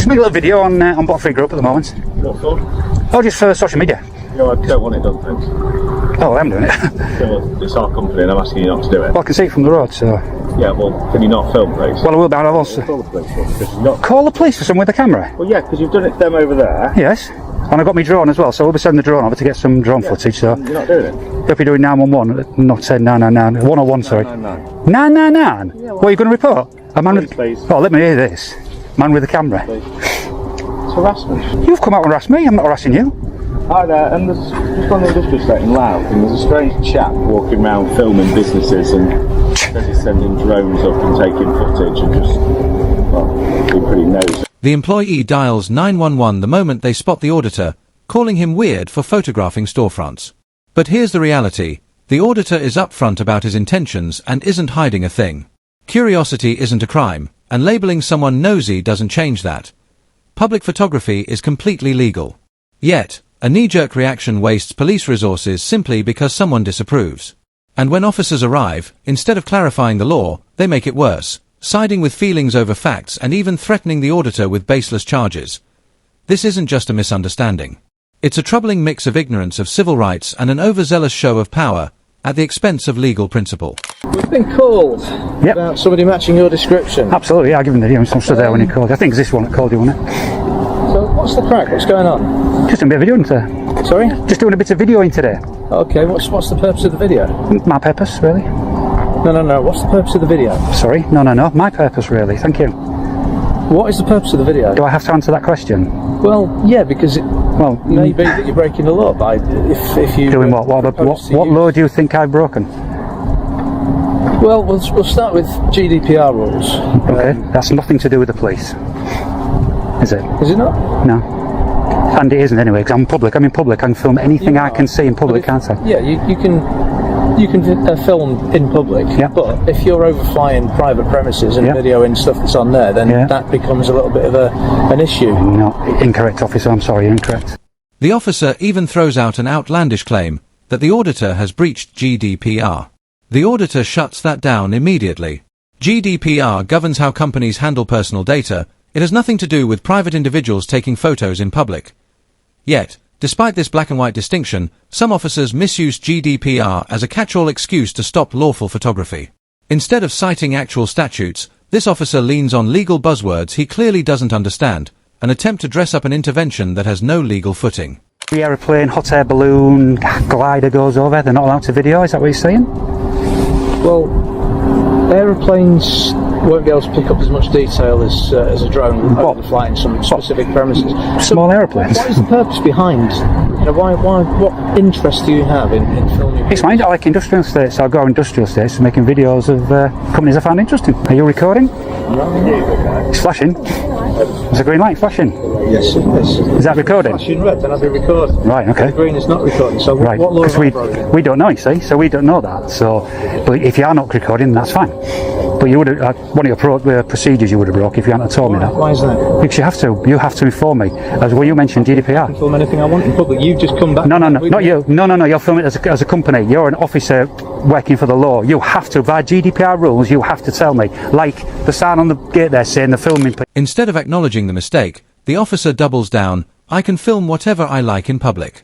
just make a little video on Bot Free Group at the moment. What for? Oh, just for social media. No, I don't want it done, thanks. Oh, I'm doing it. Well, it's our company and I'm asking you not to do it. Well, I can see it from the road, so... Yeah, well, can you not film, please? Well, I will, but I'll also... Call the police, because you're not... Call the police for someone with a camera? Well, yeah, because you've done it to them over there. Yes. And I got my drone as well, so we'll be sending the drone over to get some drone footage, so... You're not doing it? If you're doing 911, not saying 999, 101, sorry. 999. 999? Yeah, what are you going to report? A man with... Please. Oh, let me hear this. Man with a camera. Please. It's harassment. You've come out and harassed me, I'm not harassing you. Hi there, and there's just on the industrial estate in Louth, and there's a strange chap walking around filming businesses and says he's sending drones up and taking footage and just, well, being pretty nosy. The employee dials 911 the moment they spot the auditor, calling him weird for photographing storefronts. But here's the reality. The auditor is upfront about his intentions and isn't hiding a thing. Curiosity isn't a crime, and labeling someone nosy doesn't change that. Public photography is completely legal. Yet, a knee-jerk reaction wastes police resources simply because someone disapproves. And when officers arrive, instead of clarifying the law, they make it worse, siding with feelings over facts and even threatening the auditor with baseless charges. This isn't just a misunderstanding. It's a troubling mix of ignorance of civil rights and an overzealous show of power, at the expense of legal principle. We've been called about somebody matching your description. Absolutely, yeah, I give him the video. I'm stood there when he called you. I think it's this one that called you, wasn't it? So what's the crack? What's going on? Just doing a bit of videoing today. Sorry? Just doing a bit of videoing today. Okay, what's the purpose of the video? My purpose, really. No. What's the purpose of the video? Sorry? No. My purpose, really. Thank you. What is the purpose of the video? Do I have to answer that question? Well, yeah, because it may be that you're breaking the law by if you... Doing what? What law do you think I've broken? Well, we'll start with GDPR rules. Okay, that's nothing to do with the police. Is it? Is it not? No. And it isn't anyway, because I'm in public, I can film anything I can see in public, can't I? Yeah, you can film in public, but if you're overflying private premises and videoing stuff that's on there, then that becomes a little bit of an issue. No, incorrect, officer, I'm sorry, you're incorrect. The officer even throws out an outlandish claim that the auditor has breached GDPR. The auditor shuts that down immediately. GDPR governs how companies handle personal data. It has nothing to do with private individuals taking photos in public. Yet, despite this black and white distinction, some officers misuse GDPR as a catch-all excuse to stop lawful photography. Instead of citing actual statutes, this officer leans on legal buzzwords he clearly doesn't understand, an attempt to dress up an intervention that has no legal footing. The aeroplane, hot air balloon, glider goes over, they're not allowed to video, is that what you're saying? Well, aeroplanes won't be able to pick up as much detail as a drone over the flight in some specific premises. Small aeroplanes. What is the purpose behind? What interest do you have in filming? It's fine. I like industrial estates. I'll go to industrial estates making videos of companies I find interesting. Are you recording? No. It's flashing. There's a green light flashing. Yes, it is. Is that recording? Flashing red, then I'll be recording. Right, okay. The green is not recording, so right. What law is Because we don't know, you see, so we don't know that. So, but if you are not recording, that's fine. But you would have, one of your procedures you would have broke if you hadn't told me that. Why is that? Because you have to inform me. As well, you mentioned GDPR. I can film anything I want in public. You've just come back. No, not you. No, you're filming it as a company. You're an officer working for the law. You have to, by GDPR rules, you have to tell me. Like the sign on the gate there saying the filming. Instead of acknowledging the mistake, the officer doubles down, I can film whatever I like in public.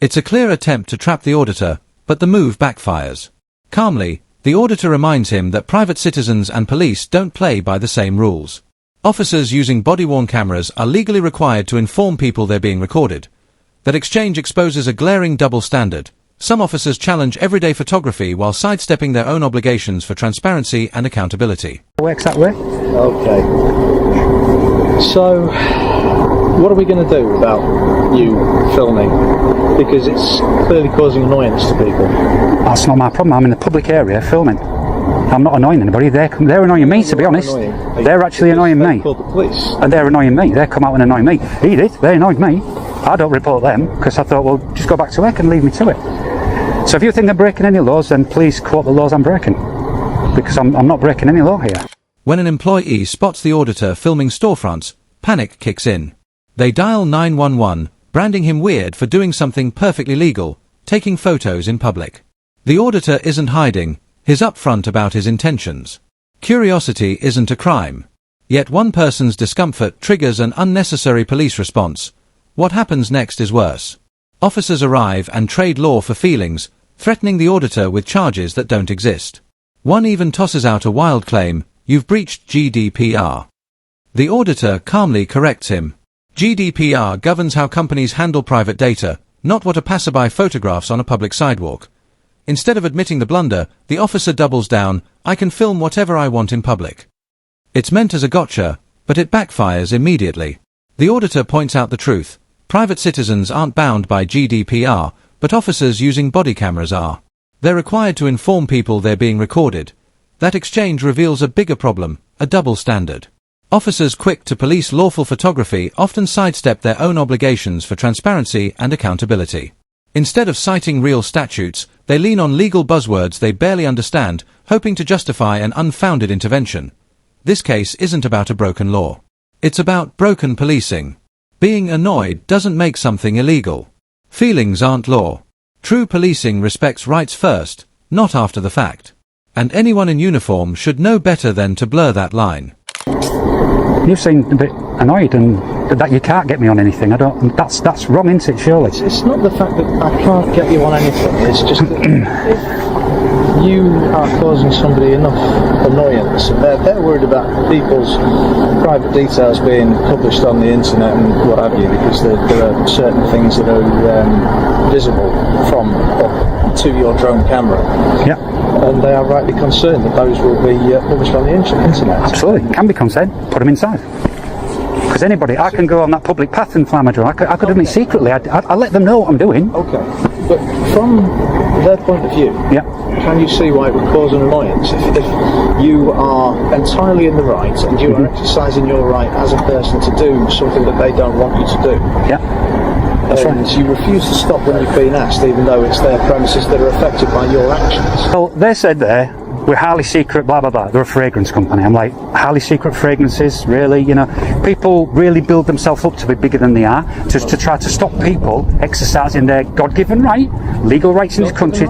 It's a clear attempt to trap the auditor, but the move backfires. Calmly, the auditor reminds him that private citizens and police don't play by the same rules. Officers using body-worn cameras are legally required to inform people they're being recorded. That exchange exposes a glaring double standard. Some officers challenge everyday photography while sidestepping their own obligations for transparency and accountability. Works that way? Okay. So, what are we going to do about you filming? Because it's clearly causing annoyance to people. That's not my problem. I'm in the public area filming. I'm not annoying anybody. They're annoying me, to be honest. They're actually annoying me. Called the police. And they're annoying me. They come out and annoy me. He did. They annoyed me. I don't report them because I thought, well, just go back to work and leave me to it. So if you think they're breaking any laws, then please quote the laws I'm breaking. Because I'm not breaking any law here. When an employee spots the auditor filming storefronts, panic kicks in. They dial 911, branding him weird for doing something perfectly legal, taking photos in public. The auditor isn't hiding, he's upfront about his intentions. Curiosity isn't a crime. Yet one person's discomfort triggers an unnecessary police response. What happens next is worse. Officers arrive and trade law for feelings, threatening the auditor with charges that don't exist. One even tosses out a wild claim, "You've breached GDPR." The auditor calmly corrects him. GDPR governs how companies handle private data, not what a passerby photographs on a public sidewalk. Instead of admitting the blunder, the officer doubles down, "I can film whatever I want in public." It's meant as a gotcha, but it backfires immediately. The auditor points out the truth. Private citizens aren't bound by GDPR, but officers using body cameras are. They're required to inform people they're being recorded. That exchange reveals a bigger problem, a double standard. Officers quick to police lawful photography often sidestep their own obligations for transparency and accountability. Instead of citing real statutes, they lean on legal buzzwords they barely understand, hoping to justify an unfounded intervention. This case isn't about a broken law. It's about broken policing. Being annoyed doesn't make something illegal. Feelings aren't law. True policing respects rights first, not after the fact. And anyone in uniform should know better than to blur that line. You seem a bit annoyed and that you can't get me on anything. That's wrong, isn't it, surely? It's not the fact that I can't get you on anything, it's just that if you are causing somebody enough annoyance, and they're worried about people's private details being published on the internet and what have you, because there are certain things that are visible from up to your drone camera. Yeah. And they are rightly concerned that those will be published on the internet. Absolutely, can be concerned. Put them inside. Because anybody, I can go on that public path and fly my drone. I could have done it secretly. I let them know what I'm doing. Okay, but from their point of view, yeah, can you see why it would cause an annoyance if you are entirely in the right and you are exercising your right as a person to do something that they don't want you to do? Yeah. And you refuse to stop when you've been asked, even though it's their premises that are affected by your actions. Well, they said there, we're highly secret, blah, blah, blah. They're a fragrance company. I'm like, highly secret fragrances? Really? You know, people really build themselves up to be bigger than they are, just to try to stop people exercising their God-given right, legal rights in this country.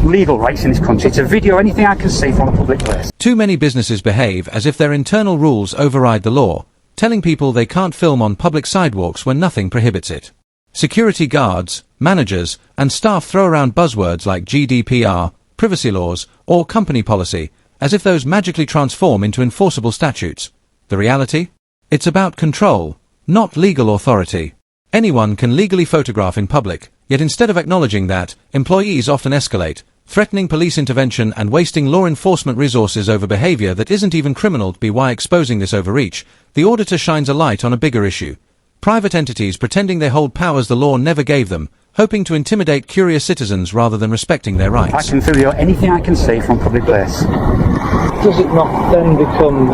Legal rights in this country to video anything I can see from a public place. Too many businesses behave as if their internal rules override the law, telling people they can't film on public sidewalks when nothing prohibits it. Security guards, managers, and staff throw around buzzwords like GDPR, privacy laws, or company policy, as if those magically transform into enforceable statutes. The reality? It's about control, not legal authority. Anyone can legally photograph in public, yet instead of acknowledging that, employees often escalate, threatening police intervention and wasting law enforcement resources over behavior that isn't even criminal. By exposing this overreach, the auditor shines a light on a bigger issue. Private entities pretending they hold powers the law never gave them, hoping to intimidate curious citizens rather than respecting their rights. I can video anything I can see from public place. Does it not then become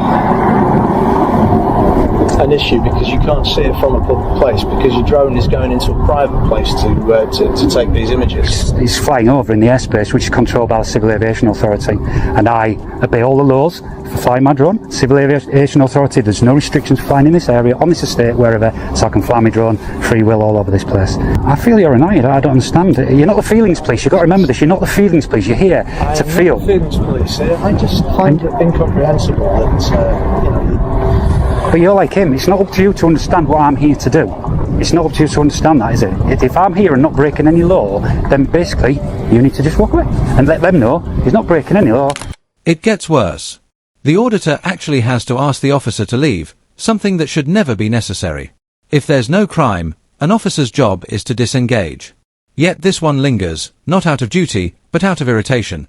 an issue because you can't see it from a public place because your drone is going into a private place to take these images? It's flying over in the airspace which is controlled by the Civil Aviation Authority, and I obey all the laws for flying my drone. Civil Aviation Authority, there's no restrictions flying in this area, on this estate, wherever, so I can fly my drone free will all over this place. I feel you're annoyed. I don't understand. You're not the feelings police. You've got to remember this. You're not the feelings police. You're here to feel. I'm not the feelings police. I just find it incomprehensible that But you're like him. It's not up to you to understand what I'm here to do. It's not up to you to understand that, is it? If I'm here and not breaking any law, then basically you need to just walk away and let them know he's not breaking any law. It gets worse. The auditor actually has to ask the officer to leave, something that should never be necessary. If there's no crime, an officer's job is to disengage. Yet this one lingers, not out of duty, but out of irritation.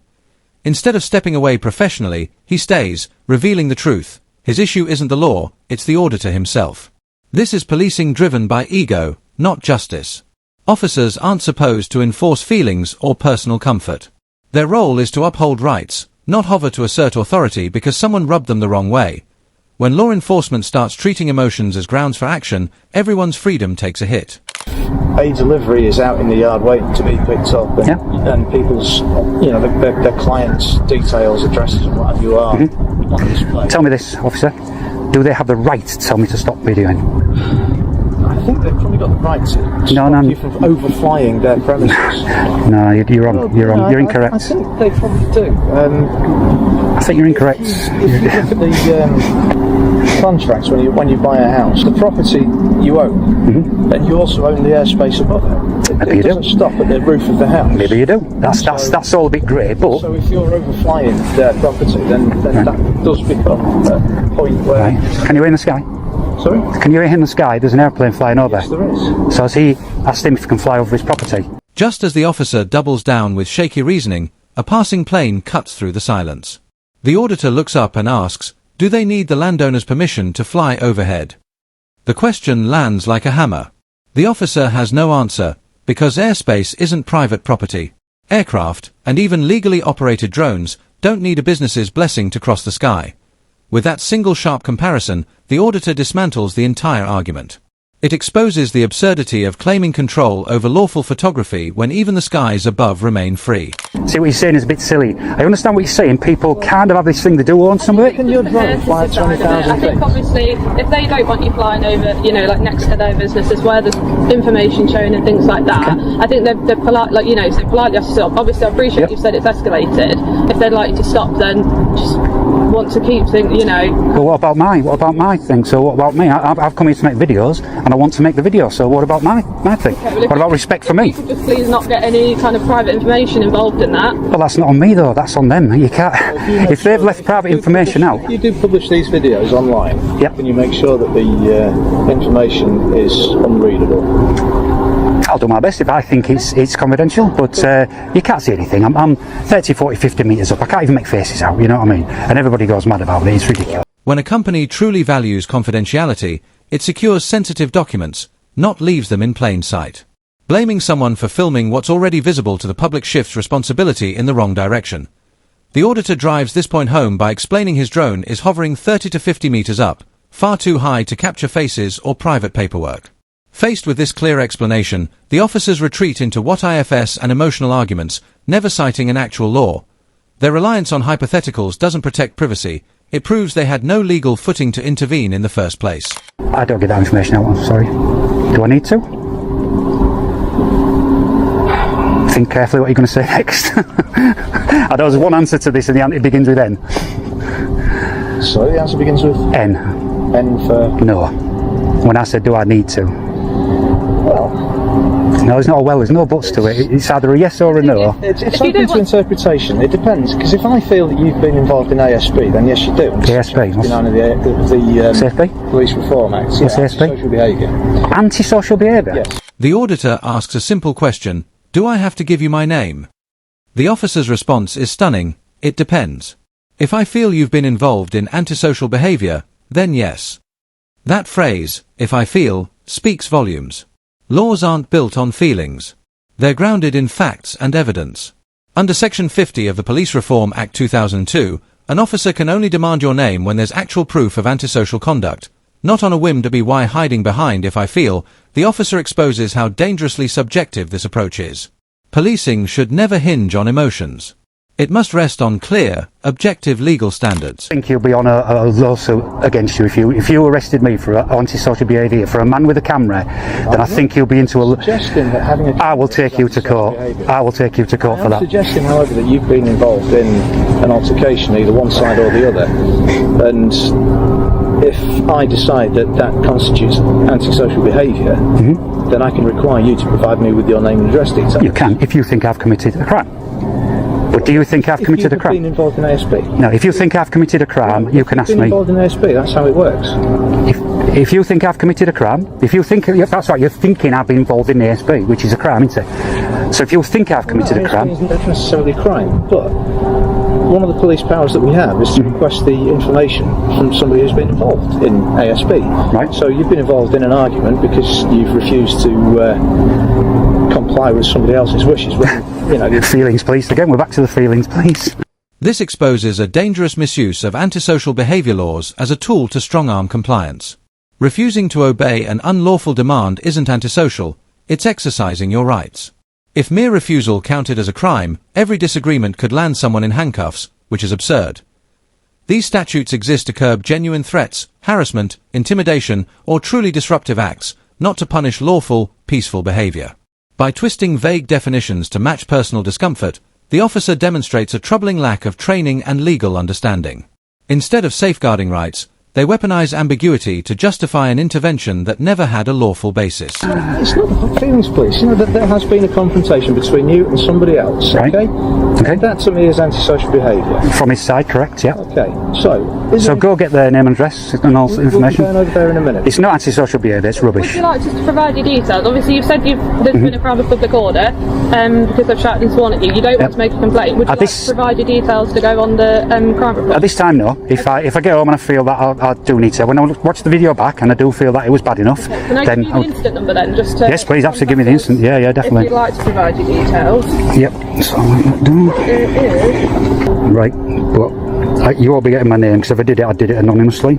Instead of stepping away professionally, he stays, revealing the truth. His issue isn't the law, it's the auditor himself. This is policing driven by ego, not justice. Officers aren't supposed to enforce feelings or personal comfort. Their role is to uphold rights, not hover to assert authority because someone rubbed them the wrong way. When law enforcement starts treating emotions as grounds for action, everyone's freedom takes a hit. A delivery is out in the yard waiting to be picked up, and people's, their clients' details, addresses, and what have you are on display. Tell me this, officer. Do they have the right to tell me to stop videoing? I think they've probably got the right to stop you from overflying their premises. No, you're wrong. You're wrong. You're incorrect. I think they probably do. I think you're incorrect. If you look at contracts when you buy a house, the property you own, and you also own the airspace above it. It doesn't stop at the roof of the house. Maybe you do. That's all a bit grey, but... So if you're overflying their property, then that does become a point where... Right. Can you hear in the sky? Sorry? Can you hear in the sky? There's an airplane flying over. Yes, there is. So has he asked him if he can fly over his property? Just as the officer doubles down with shaky reasoning, a passing plane cuts through the silence. The auditor looks up and asks, do they need the landowner's permission to fly overhead? The question lands like a hammer. The officer has no answer, because airspace isn't private property. Aircraft, and even legally operated drones, don't need a business's blessing to cross the sky. With that single sharp comparison, the auditor dismantles the entire argument. It exposes the absurdity of claiming control over lawful photography when even the skies above remain free. See, what he's saying is a bit silly. I understand what he's saying. People kind of have this thing, they do own some of it. Can your drone fly 20,000 I think obviously if they don't want you flying over, like next to their businesses where there's information shown and things like that, I think they're polite, so politely have to stop. Obviously I appreciate you've said it's escalated. If they'd like you to stop, then just want to keep things, But what about my thing? So what about me? I've come here to make videos and I want to make the video, so what about my thing? Okay, What about respect for me? Just please not get any kind of private information involved in that. Well, that's not on me though, that's on them. You can't, if they've left private information out. If you do publish these videos online, Yep. can you make sure that the information is unreadable? I'll do my best if I think it's confidential, but you can't see anything. I'm 30, 40, 50 metres up. I can't even make faces out, you know what I mean? And everybody goes mad about it. It's ridiculous. When a company truly values confidentiality, it secures sensitive documents, not leaves them in plain sight. Blaming someone for filming what's already visible to the public shifts responsibility in the wrong direction. The auditor drives this point home by explaining his drone is hovering 30 to 50 metres up, far too high to capture faces or private paperwork. Faced with this clear explanation, the officers retreat into what IFS and emotional arguments, never citing an actual law. Their reliance on hypotheticals doesn't protect privacy. It proves they had no legal footing to intervene in the first place. I don't get that information out, I'm sorry. Do I need to? Think carefully what you're going to say next. I know there's one answer to this and the answer begins with N. So the answer begins with N. N for... No. When I said do I need to? Well... No, there's not a well, there's no buts to it. It's either a yes or a no. It's open to interpretation. It depends, because if I feel that you've been involved in ASP, then yes you do. ASP? The Police Reform Act. What's ASP? Antisocial behaviour. Antisocial behaviour? Yes. The auditor asks a simple question, do I have to give you my name? The officer's response is stunning, it depends. If I feel you've been involved in antisocial behaviour, then yes. That phrase, if I feel, speaks volumes. Laws aren't built on feelings. They're grounded in facts and evidence. Under Section 50 of the Police Reform Act 2002, an officer can only demand your name when there's actual proof of antisocial conduct. Not on a whim to be why hiding behind if I feel, the officer exposes how dangerously subjective this approach is. Policing should never hinge on emotions. It must rest on clear, objective legal standards. I think you'll be on a lawsuit against you if you arrested me for antisocial behaviour, for a man with a camera, then I think you'll be into a... Suggesting that having I will take you to court. I will take you to court for that. Suggesting, however, that you've been involved in an altercation, either one side or the other, and if I decide that that constitutes antisocial behaviour, then I can require you to provide me with your name and address details. You can, if you think I've committed a crime. But do you think I've committed a crime? Been involved in ASP? No, if you think I've committed a crime, you can ask been me. Involved in ASP, that's how it works. If you think I've committed a crime, if you think, that's right, you're thinking I've been involved in ASP, which is a crime, isn't it? So if you think I've committed a crime... isn't necessarily a crime, but one of the police powers that we have is to request the information from somebody who's been involved in ASP. Right. So you've been involved in an argument because you've refused to comply with somebody else's wishes. Feelings police again, we're back to the feelings police. This exposes a dangerous misuse of antisocial behaviour laws as a tool to strong-arm compliance. Refusing to obey an unlawful demand isn't antisocial, it's exercising your rights. If mere refusal counted as a crime, every disagreement could land someone in handcuffs, which is absurd. These statutes exist to curb genuine threats, harassment, intimidation, or truly disruptive acts, not to punish lawful, peaceful behaviour. By twisting vague definitions to match personal discomfort, the officer demonstrates a troubling lack of training and legal understanding. Instead of safeguarding rights, They weaponize ambiguity to justify an intervention that never had a lawful basis. It's not hot feelings, police. You know that there has been a confrontation between you and somebody else. Right. Okay. Okay. And that to me is antisocial behaviour. From his side, correct, yeah. Okay. So Go get their name and address and all We'll be information. going over there in a minute. It's not antisocial behaviour, it's Would rubbish. you like us to provide your details? Obviously, you've said there's been a crime of public order because they've shouted and sworn at you. You don't want to make a complaint. Would you like to provide your details to go on the crime report? At this time, no. If I get home and I feel that I do need to, when I watch the video back and I do feel that it was bad enough, Can I then give you the instant number then? Just to yes, please, absolutely, give me the instant. Yeah, If definitely. you'd like to provide your details. Yep. So I'll let that down. It is. Right, but you won't be getting my name because if I did it anonymously.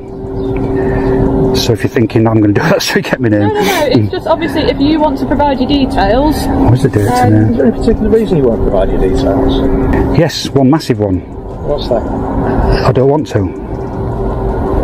So if you're thinking I'm going to do that, so you get my name. No. It's just obviously if you want to provide your details. What's the date Is today? there any particular reason you won't provide your details? Yes, one massive one. What's that? I don't want to.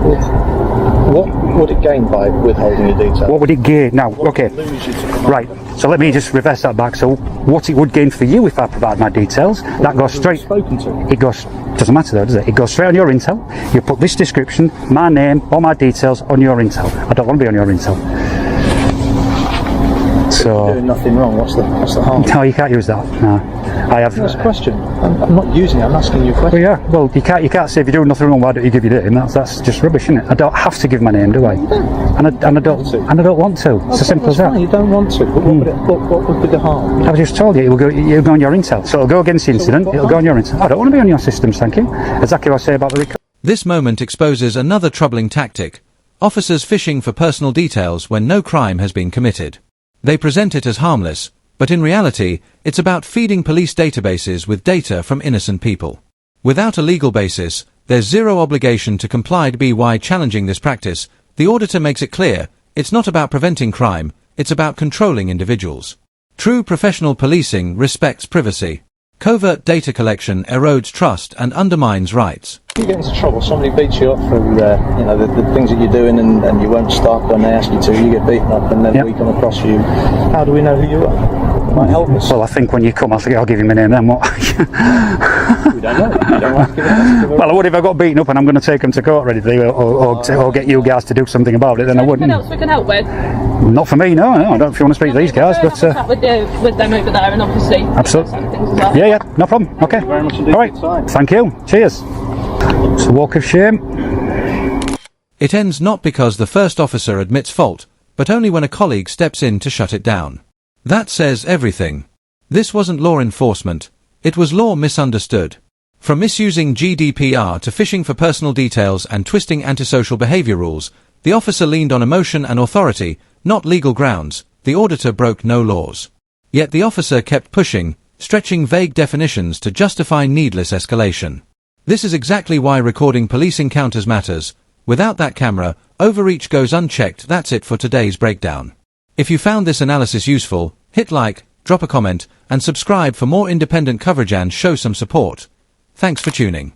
What would it gain by withholding your details? What would it gain? Now, okay. Lose you to command? Right, so let me just reverse that back. So what it would gain for you if I provide my details, that goes straight. Spoken to. It goes, doesn't matter though, does it? It goes straight on your intel. You put this description, my name, all my details on your intel. I don't want to be on your intel. So, Doing nothing wrong. What's the harm? no, you can't use that. No. I have. That's a question. I'm not using it. I'm asking you a Well, question. yeah. Well, you can't say if you're doing nothing wrong, why don't you give your name? That's just rubbish, isn't it? I don't have to give my name, do I? And I don't want to. It's as simple as That's that. fine, you don't want to. But what would be the harm? I've just told you, it'll go on your intel. So it'll go against the incident. It'll go on your intel. I don't want to be on your systems, thank you. Exactly what I say about the. This moment exposes another troubling tactic: officers fishing for personal details when no crime has been committed. They present it as harmless, but in reality, it's about feeding police databases with data from innocent people. Without a legal basis, there's zero obligation to comply. By challenging this practice, the auditor makes it clear, it's not about preventing crime, it's about controlling individuals. True professional policing respects privacy. Covert data collection erodes trust and undermines rights. You get into trouble, somebody beats you up for the things that you're doing and you won't stop and they ask you to, you get beaten up and then we come across you. How do we know who you are? Might help us. Well, I think when you come, I'll give you my name then. What? We don't know. You don't want to give it. Well, I would if I got beaten up and I'm going to take them to court ready to or get you guys to do something about it, then I wouldn't. Anything else we can help with? Not for me, no. I don't know if you want to speak to these guys, but Have a chat with them over there and obviously absolutely. things as well. Yeah, no problem. Okay. Very much indeed All right. for your time. Thank you. Cheers. It's a walk of shame. It ends not because the first officer admits fault, but only when a colleague steps in to shut it down. That says everything. This wasn't law enforcement, it was law misunderstood. From misusing GDPR to fishing for personal details and twisting antisocial behavior rules, the officer leaned on emotion and authority, not legal grounds. The auditor broke no laws. Yet the officer kept pushing, stretching vague definitions to justify needless escalation. This is exactly why recording police encounters matters. Without that camera, overreach goes unchecked. That's it for today's breakdown. If you found this analysis useful, hit like, drop a comment, and subscribe for more independent coverage and show some support. Thanks for tuning.